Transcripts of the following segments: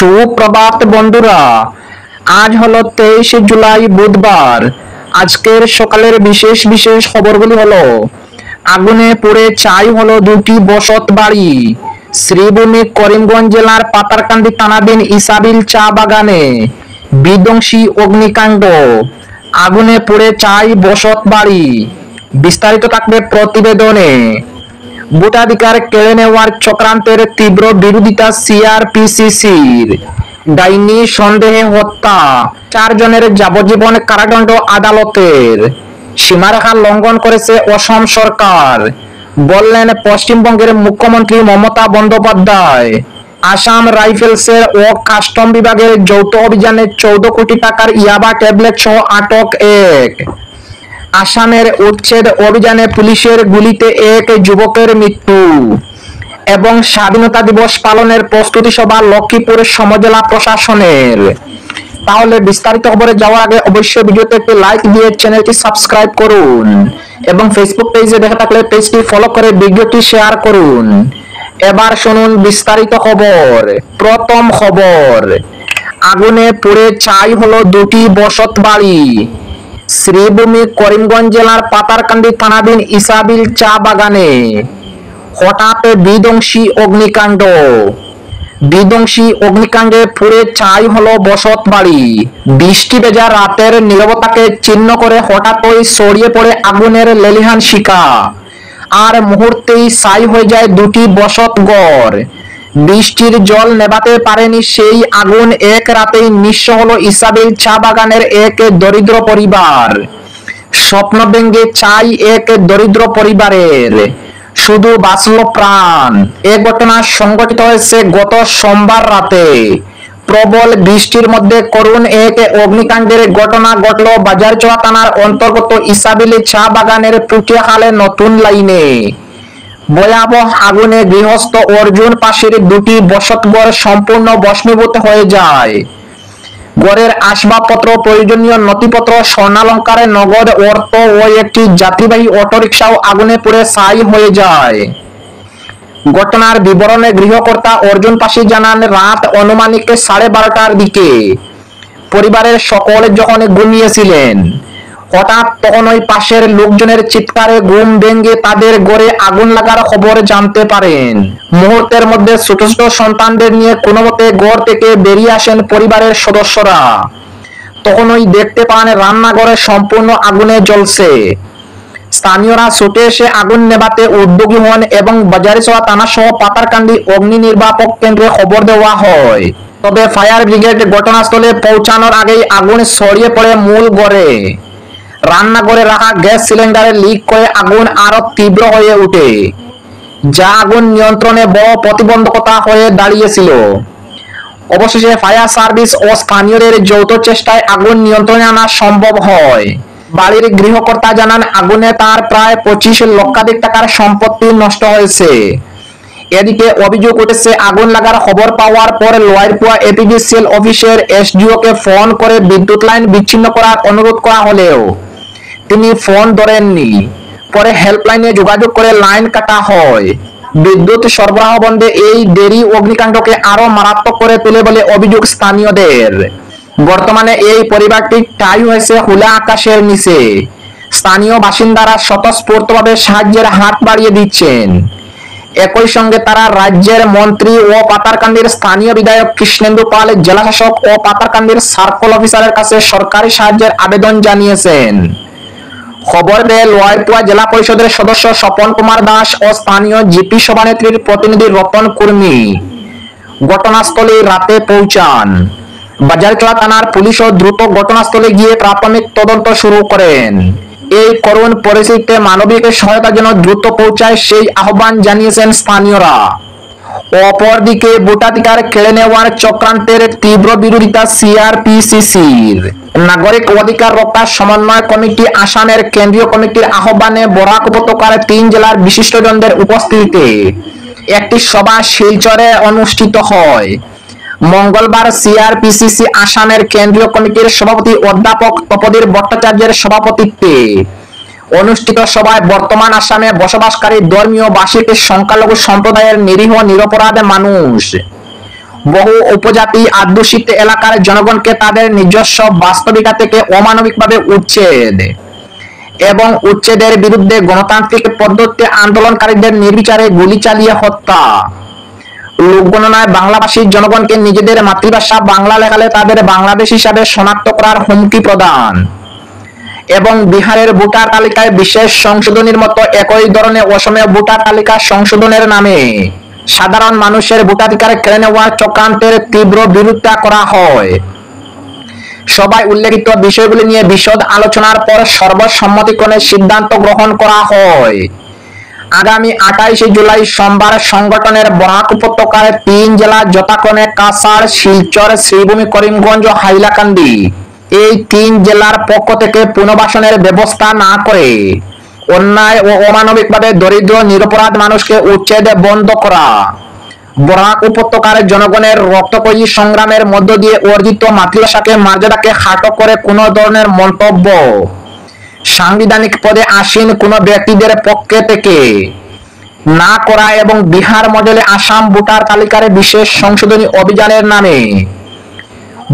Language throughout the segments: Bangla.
সুপ্রভাত বন্ধুরা, আজ হলো 23 জুলাই বুধবার। আজকের সকালের বিশেষ বিশেষ খবরগুলি হলো: আগুনে পুড়ে ছাই হলো দুটি বসত বাড়ি শ্রীভূমি করিমগঞ্জ জেলার পাতারকান্দি থানাধীন ইসাবিল চা বাগানে। বিধ্বংসী অগ্নিকাণ্ড, আগুনে পুড়ে ছাই বসত বাড়ি। বিস্তারিত থাকবে প্রতিবেদনে। ভোটাধিকার কেড়ে নেওয়ার চক্রান্তের তীব্র বিরোধিতা সিআরপিসির। ডাইনি সন্দেহে হত্যা, 4 জনের যাবজ্জীবন কারাদণ্ড আদালতের। সীমারেখা লঙ্ঘন করেছে অসম সরকার, বললেন পশ্চিমবঙ্গের মুখ্যমন্ত্রী মমতা বন্দ্যোপাধ্যায়। আসাম রাইফেলসের ও কাস্টম বিভাগের যৌথ অভিযানে 14 কোটি টাকার ইয়াবা ট্যাবলেট সহ আটক এক। আসামের উচ্ছেদ অভিযানে পুলিশের গুলিতে এক যুবকের মৃত্যু। এবং স্বাধীনতা দিবস পালনের প্রস্তুতি সভা লক্ষ্মীপুর সমজেলা প্রশাসনের। তাহলে বিস্তারিত খবরে যাওয়ার আগে অবশ্যই ভিডিওতে একটি লাইক দিয়ে চ্যানেলটি সাবস্ক্রাইব করুন এবং ফেসবুক পেজে দেখে থাকলে পেজটি ফলো করে ভিডিওটি শেয়ার করুন। এবার শুনুন বিস্তারিত খবর। প্রথম খবর, আগুনে পুড়ে ছাই হলো দুটি বসত বাড়ি শ্রীভূমি করিমগঞ্জ জেলার পাতারকান্দি থানাধীন ইসাবিল চা বাগানে। হঠাৎ বিধ্বংসী অগ্নিকাণ্ড। বিধ্বংসী অগ্নিকাণ্ডে পুড়ে ছাই হলো বসত বাড়ি। বৃষ্টি ভেজা রাতের নীরবতাকে চিহ্ন করে হঠাৎই ছড়িয়ে পড়ে আগুনের লেলিহান শিখা, আর মুহূর্তেই ছাই হয়ে যায় দুটি বসত ঘর। বৃষ্টির জল নেভাতে পারেনি সেই আগুন, এক রাতেই নিঃস্ব হলো ইসাবিল চা বাগানের এক দরিদ্র পরিবার। স্বপ্ন ভেঙে ছাই এক দরিদ্র পরিবারের, শুধু বাঁচল প্রাণ। এ ঘটনা সংঘটিত হয়েছে গত সোমবার রাতে। প্রবল বৃষ্টির মধ্যে করুণ এক অগ্নিকাণ্ডের ঘটনা ঘটল বাজারচোয়া থানার অন্তর্গত ইসাবিলি চা বাগানের পুটিয়াখালে নতুন লাইনে। ভয়াবহ আগুনে গৃহস্থ অর্জুন পাশের দুটি বসতঘর সম্পূর্ণ ভস্মীভূত হয়ে যায়। ঘরের আসবাবপত্র, প্রয়োজনীয় নথিপত্র, স্বর্ণালংকারে নগদ অর্থ ও একটি যাত্রীবাহী অটোরিকশাও আগুনে পুড়ে ছাই হয়ে যায়। ঘটনার বিবরণে গৃহকর্তা অর্জুন পাশি জানান, রাত আনুমানিক 12:30টার দিকে পরিবারের সকলে যখন ঘুমিয়েছিলেন, হঠাৎ তখন ওই পাশের লোকজনের চিৎকারে ঘুম ভেঙে তাদের ঘরে আগুন লাগার খবর জানতে পারেন। মুহূর্তের মধ্যে ছোট ছোট সন্তানদের নিয়ে কোনোমতে ঘর থেকে বেরিয়ে আসেন পরিবারের সদস্যরা। তখনই দেখতে পান রান্নাঘরে সম্পূর্ণ আগুনে জ্বলছে। স্থানীয়রা ছুটে এসে আগুন নেভাতে উদ্যোগী হন এবং বাজারচোয়া থানা সহ পাতারকান্দি অগ্নি নির্বাপক কেন্দ্রে খবর দেওয়া হয়। তবে ফায়ার ব্রিগেড ঘটনাস্থলে পৌঁছানোর আগেই আগুন ছড়িয়ে পড়ে মূল ঘরে। রান্নাঘরে রাখা গ্যাস সিলিন্ডারে লিক করে আগুন আরো তীব্র হয়ে ওঠে, যা আগুন নিয়ন্ত্রণে বড় প্রতিবন্ধকতা হয়ে দাঁড়িয়েছিল। অবশেষে ফায়ার সার্ভিস ও স্থানীয়দের যৌথ চেষ্টায় আগুন নিয়ন্ত্রণে আনা সম্ভব হয়। বাড়ির গৃহকর্তা জানান, আগুনে তার প্রায় 25 লক্ষাধিক টাকার সম্পত্তি নষ্ট হয়েছে। এদিকে অভিযোগ উঠেছে, আগুন লাগার খবর পাওয়ার পর লোয়ারপুয়া এপিডিসিএল অফিসের এসডিওকে ফোন করে বিদ্যুৎ লাইন বিচ্ছিন্ন করার অনুরোধ করা হলেও তিনি ফোন ধরেননি। পরে হেল্পলাইনে যোগাযোগ করে লাইন কাটা হয়। বিদ্যুৎ সরবরাহ বন্ধে এই দেরি অগ্নিকাণ্ডকে আরো মারাত্মক করে তোলে বলে অভিযোগ স্থানীয়দের। বর্তমানে এই পরিবারটি ঠাঁই হয়েছে খোলা আকাশের নিচে। স্থানীয় বাসিন্দারা স্বতঃস্ফূর্তভাবে সাহায্যের হাত বাড়িয়ে দিচ্ছেন। একই সঙ্গে তারা রাজ্যের মন্ত্রী ও পাতারকান্দির স্থানীয় বিধায়ক কৃষ্ণেন্দু পাল, জেলাশাসক ও পাতারকান্দির সার্কেল অফিসারের কাছে সরকারি সাহায্যের আবেদন জানিয়েছেন। খবর পেয়ে লোয়ারপুয়া জেলা পরিষদের সদস্য স্বপন কুমার দাস ও স্থানীয় জিপি সভানেত্রীর প্রতিনিধি রতন কুর্মী ঘটনাস্থলে রাতে পৌঁছান। বাজারচোয়া থানার পুলিশও দ্রুত ঘটনাস্থলে গিয়ে প্রাথমিক তদন্ত শুরু করেন। এই করুণ পরিস্থিতিতে মানবিক সহায়তা যেন দ্রুত পৌঁছায় সেই আহ্বান জানিয়েছেন স্থানীয়রা। অপরদিকে ভোটাধিকার কেড়ে নেওয়ার চক্রান্তের তীব্র বিরোধিতা সিআরপিসির। নাগরিক অধিকার রক্ষা সমন্বয় কমিটি আসামের কেন্দ্রীয় কমিটির আহ্বানে বরাক উপত্যকার 3 জেলার বিশিষ্টজনদের উপস্থিতিতে একটি সভা শিলচরে অনুষ্ঠিত হয়। মঙ্গলবার সিআরপিসিসি আসামের কেন্দ্রীয় কমিটির সভাপতি অধ্যাপক তপোধীর ভট্টাচার্যের সভাপতিত্বে অনুষ্ঠিত সভায় বর্তমান আসামে বসবাসকারী ধর্মীয় ভাষিক সংখ্যালঘু সম্প্রদায়ের নিরীহ নিরপরাধ মানুষ বহু উপজাতি অধ্যুষিত এলাকার জনগণকে তাদের নিজস্ব বাস্তবিকতা থেকে অমানবিকভাবে উচ্ছেদ এবং উচ্ছেদের বিরুদ্ধে গণতান্ত্রিক পদ্ধতিতে আন্দোলনকারীদের নির্বিচারে গুলি চালিয়ে হত্যা, লোকগণনায় বাংলাভাষী জনগণকে নিজেদের মাতৃভাষা বাংলা লেখালে তাদের বাংলাদেশ হিসাবে শনাক্ত করার হুমকি প্রদান এবং বিহারের ভোটার তালিকায় বিশেষ সংশোধনীর মতো একই ধরনের অসমীয়া ভোটার তালিকা সংশোধনের নামে সাধারণ মানুষের ভোটাধিকার কেড়ে নেওয়ার চক্রান্তের তীব্র বিরোধিতা করা হয়। সভায় উল্লেখিত বিষয়গুলি নিয়ে বিশদ আলোচনার পর সর্বসম্মতিক্রমে সিদ্ধান্ত গ্রহণ করা হয়। আগামী 28 জুলাই সোমবার সংগঠনের বরাক উপত্যকার 3 জেলা যথাক্রমে কাছাড়, শিলচর, শ্রীভূমি, করিমগঞ্জ ও হাইলাকান্দি এই 3 জেলার পক্ষ থেকে পুনর্বাসনের ব্যবস্থা না করে অন্যায় ও অমানবিকভাবে দরিদ্র নিরপরাধ মানুষকে উচ্ছেদ বন্ধ করা, বরাক উপত্যকার জনগণের রক্তক্ষয়ী সংগ্রামের মধ্য দিয়ে অর্জিত মাতৃভাষাকে মর্যাদাকে খাটো করে কোনো ধরনের মন্তব্য সাংবিধানিক পদে আসীন কোনো ব্যক্তিদের পক্ষে থেকে না করা এবং বিহার মডেলে আসাম ভোটার তালিকার বিশেষ সংশোধনী অভিযানের নামে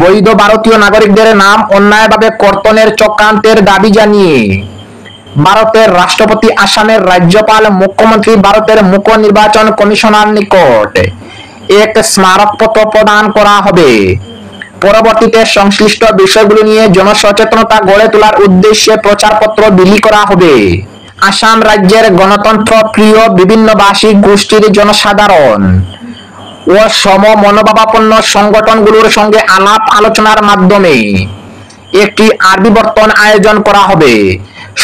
বৈধ ভারতীয় নাগরিকদের নাম অন্যায়ভাবে কর্তনের চক্রান্তের দাবি জানিয়ে ভারতের রাষ্ট্রপতি, আসামের রাজ্যপাল, মুখ্যমন্ত্রী, ভারতের মুখ্য নির্বাচন কমিশনার নিকট এক স্মারকপত্র প্রদান করা হবে। পরবর্তীতে সংশ্লিষ্ট বিষয়গুলি নিয়ে জনসচেতনতা গড়ে তোলার উদ্দেশ্যে প্রচারপত্র বিলি করা হবে। আসাম রাজ্যের গণতন্ত্র প্রিয় বিভিন্ন ভাষিক গোষ্ঠীর জনসাধারণ ও সম মনোভাবাপন্ন সংগঠনগুলোর সঙ্গে আলাপ আলোচনার মাধ্যমে একটি আবির্বর্তন আয়োজন করা হবে।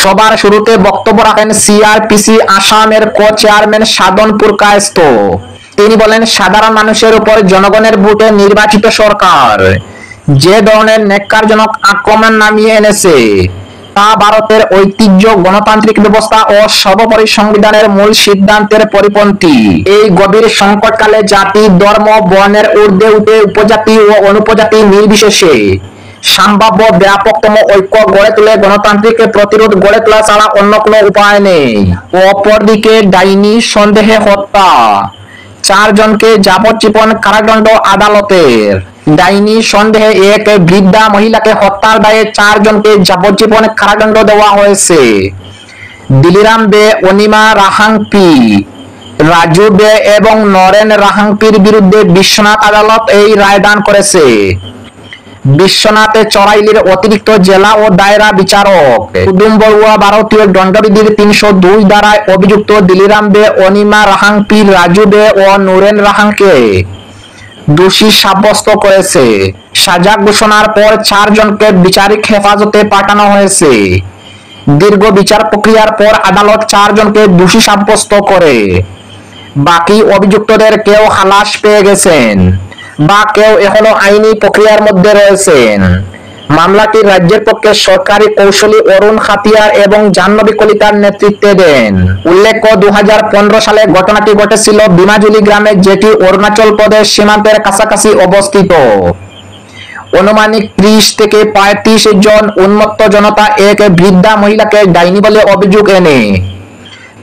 সবার শুরুতে বক্তব্য রাখেন সিআরপিসি আসামের কো-চেয়ারম্যান সাধনপুর কায়স্থ। তিনি বলেন, সাধারণ মানুষের উপর জনগণের ভোটে নির্বাচিত সরকার যে ধরনের ন্যাক্কারজনক আক্রমণ নামিয়ে এনেছে তা ভারতের ঐতিহ্য, গণতান্ত্রিক ব্যবস্থা ও সর্বোপরি সংবিধানের মূল সিদ্ধান্তের পরিপন্থী। এই গভীর সংকটকালে জাতি, ধর্ম, বর্ণের ঊর্ধ্বে উঠে উপজাতি ও অনুপজাতি নির্বিশেষে সম্ভাব্য ব্যাপকতম ঐক্য গড়ে তুলে গণতান্ত্রিক প্রতিরোধ গড়ে তোলা ছাড়া অন্য কোনো উপায় নেই। অপরদিকে ডাইনি সন্দেহে হত্যা, 4 জনকে যাবজ্জীবন কারাদণ্ড আদালতের। ডাইনি সন্দেহে এক বৃদ্ধা মহিলাকে হত্যার দায়ে 4 জনকে যাবজ্জীবন কারাদণ্ড দেওয়া হয়েছে। দিলিরাম বে, অনিমা রাহাংপি, রাজু বে এবং নরেন রাহাংপির বিরুদ্ধে বিশ্বনাথ আদালত এই রায়দান করেছে। বিশ্বনাথে চরাইলির অতিরিক্ত জেলা ও দায়রা বিচারক কুদুম বড়ুয়া ভারতীয় দণ্ডবিধির 302 ধারায় অভিযুক্ত দিলিরাম বে, অনিমা রাহাংপি, রাজু বে ও নুরেন রাহাংকে দোষী সাব্যস্ত করেছে। সাজা ঘোষণার পর 4 জনকে বিচারিক হেফাজতে পাঠানো হয়েছে। দীর্ঘ বিচার প্রক্রিয়ার পর আদালত 4 জনকে দোষী সাব্যস্ত করে। বাকি অভিযুক্তদের কেউ খালাস পেয়ে গেছেন বা কেউ এখনো আইনি প্রক্রিয়ার মধ্যে রয়েছেন। মামলাটি রাজ্যের পক্ষে সরকারি কৌশলী অরুণ খাতিয়ার এবং জাহ্নবী কলিতার নেতৃত্বে দেন। উল্লেখ্য, 2015 সালে ঘটনাটি ঘটেছিল বিমাজুলি গ্রামে, যেটি অরুণাচল প্রদেশ সীমান্তের কাছাকাছি অবস্থিত। অনুমানিক 30 থেকে 35 জন উন্মত্ত জনতা এক বৃদ্ধা মহিলাকে ডাইনি বলে অভিযোগ এনে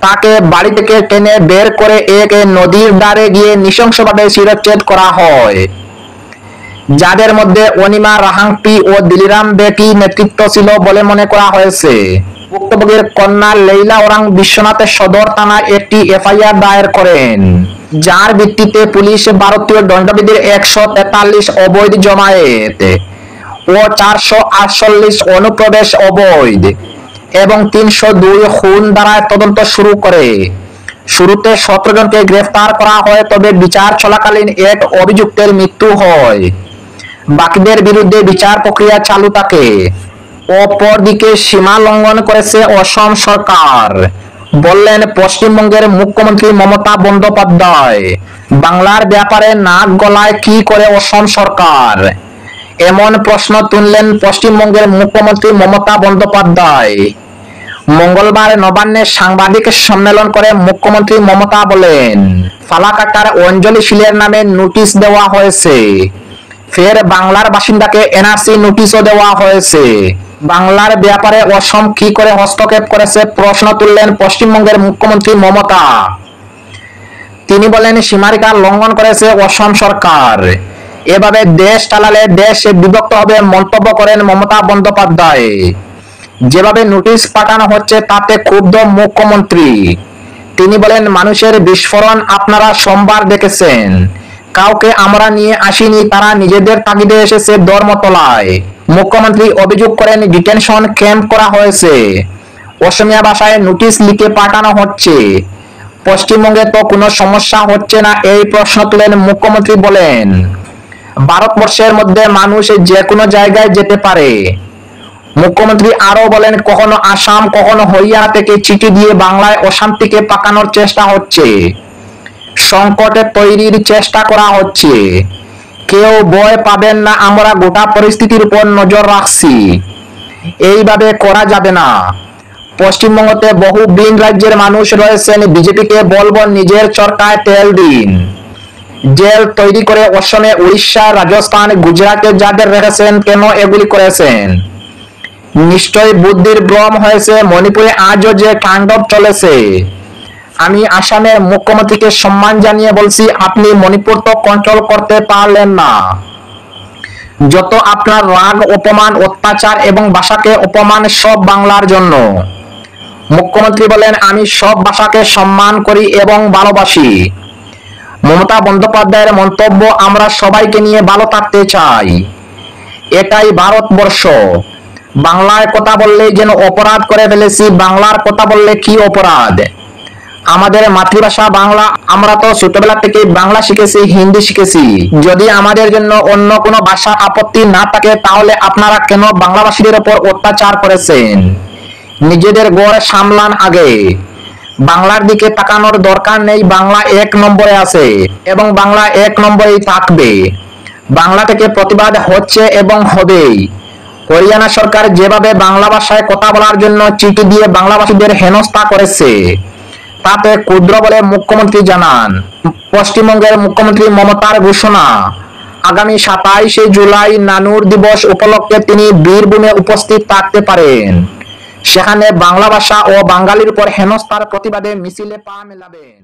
তাকে বাড়ি থেকে টেনে বের করে এক নদীর ধারে গিয়ে নৃশংসভাবে শিরচ্ছেদ করা হয়, যাদের মধ্যে অনিমা রাহাংপি ও দিলিরাম বেকি নেতৃত্ব ছিল বলে মনে করা হয়েছে। ভুক্তভোগীর কন্যা লেইলা ওরাং বিশ্বনাথের সদর থানায় একটি এফআইআর দায়ের করেন, যার ভিত্তিতে পুলিশ ভারতীয় দণ্ডবিধির 143 অবৈধ জমায়েত ও 448 অনুপ্রবেশ অবৈধ এবং 302 খুন ধারায় তদন্ত শুরু করে। শুরুতে 17 জনকে গ্রেফতার করা হয়, তবে বিচার চলাকালীন এক অভিযুক্তের মৃত্যু হয়। বাকিদের বিরুদ্ধে বিচার প্রক্রিয়া চালু থাকে। অপরদিকে সীমা লঙ্ঘন করেছে অসম সরকার, বললেন পশ্চিমবঙ্গের মুখ্যমন্ত্রী মমতা বন্দ্যোপাধ্যায়। বাংলার ব্যাপারে নাক গলায় কি করে অসম সরকার, এমন প্রশ্ন তুললেন পশ্চিমবঙ্গের মুখ্যমন্ত্রী মমতা বন্দ্যোপাধ্যায়। মঙ্গলবার নবান্নে সাংবাদিক সম্মেলন করে মুখ্যমন্ত্রী মমতা বলেন, ফালাকাটার অঞ্জলি শীলের নামে নোটিশ দেওয়া হয়েছে, ফের বাংলার বাসিন্দাকে এনআরসি নোটিশও দেওয়া হয়েছে। বাংলার ব্যাপারে অসম কি করে হস্তক্ষেপ করেছে প্রশ্ন তুললেন পশ্চিমবঙ্গের মুখ্যমন্ত্রী মমতা। তিনি বলেন সীমারেখা লঙ্ঘন করেছে অসম সরকার, এভাবে দেশ চালালে দেশ বিভক্ত হবে মন্তব্য করেন মমতা বন্দ্যোপাধ্যায়। যেভাবে নোটিশ পাঠানো হচ্ছে তাতে ক্ষুব্ধ মুখ্যমন্ত্রী। তিনি বলেন মানুষের বিস্ফোরণ আপনারা সোমবার দেখেছেন, কাউকে আমরা নিয়ে আসিনি, তারা নিজেদের তাগিদে এসেছে ধর্মতলায়। মুখ্যমন্ত্রী অভিযোগ করেন ডিটেনশন ক্যাম্প করা হয়েছে, অসমীয়া ভাষায় নোটিশ লিখে পাঠানো হচ্ছে, পশ্চিমবঙ্গে তো কোনো সমস্যা হচ্ছে না এই প্রশ্ন তুলেন মুখ্যমন্ত্রী। বলেন ভারতবর্ষের মধ্যে মানুষ যে কোনো জায়গায় যেতে পারে। মুখ্যমন্ত্রী আরো বলেন কখনো আসাম কখনো হরিয়ানা থেকে চিঠি দিয়ে বাংলায় অশান্তিকে পাকানোর চেষ্টা হচ্ছে, সংকটে তৈরির চেষ্টা করা হচ্ছে। কেউ ভয় পাবেন না, আমরা গোটা পরিস্থিতির উপর নজর রাখছি, এইভাবে করা যাবে না। পশ্চিমবঙ্গতে বহু ভিন রাজ্যের মানুষ রয়েছেন, বিজেপিকে বলবো নিজের চরকায় তেল দিন। জেল তৈরি করে অসমে, উড়িষ্যা, রাজস্থান, গুজরাটে যাদের রেখেছেন কেন এগুলি করেছেন? নিশ্চয়ই বুদ্ধির ভ্রম হয়েছে। মণিপুরে আজও যে তাণ্ডব চলেছে, আমি আসামের মুখ্যমন্ত্রীকে সম্মান জানিয়ে বলছি আপনি মণিপুর তো কন্ট্রোল করতে পারলেন না। যত আপনার রাগ, অপমান, অত্যাচার এবং ভাষাকে অপমান সব বাংলার জন্য। মুখ্যমন্ত্রী বলেন আমি সব ভাষাকে সম্মান করি এবং ভালোবাসি। মমতা বন্দ্যোপাধ্যায়ের মন্তব্য আমরা সবাইকে নিয়ে ভালো থাকতে চাই, এটাই ভারতবর্ষ। বাংলায় কথা বললে যেন অপরাধ করে ফেলেছি, বাংলার কথা বললে কি অপরাধ? আমাদের মাতৃভাষা বাংলা, আমরা তো ছোটবেলা থেকে বাংলা শিখেছি, হিন্দি শিখেছি। যদি আমাদের জন্য অন্য কোনো ভাষা আপত্তি না থাকে তাহলে আপনারা কেন বাংলাভাষীদের উপর অত্যাচার করেছেন? নিজেদের গড় সামলান আগে। বাংলার দিকে তাকানোর দরকার নেই, বাংলা এক নম্বরে আছে এবং বাংলা এক নম্বরেই থাকবে। বাংলা থেকে প্রতিবাদ হচ্ছে এবং হবেই। হরিয়ানা সরকার যেভাবে বাংলা ভাষায় কথা বলার জন্য চিঠি দিয়ে বাংলাভাষীদের হেনস্থা করেছে তাতে ক্ষুদ্র বলে মুখ্যমন্ত্রী জানান। পশ্চিমবঙ্গের মুখ্যমন্ত্রী মমতার ঘোষণা, আগামী 27শে জুলাই নানুর দিবস উপলক্ষে তিনি বীরভূমে উপস্থিত থাকতে পারেন। সেখানে বাংলা ভাষা ও বাঙালির উপর হেনস্থার প্রতিবাদে মিছিলে পা মেলাবেন।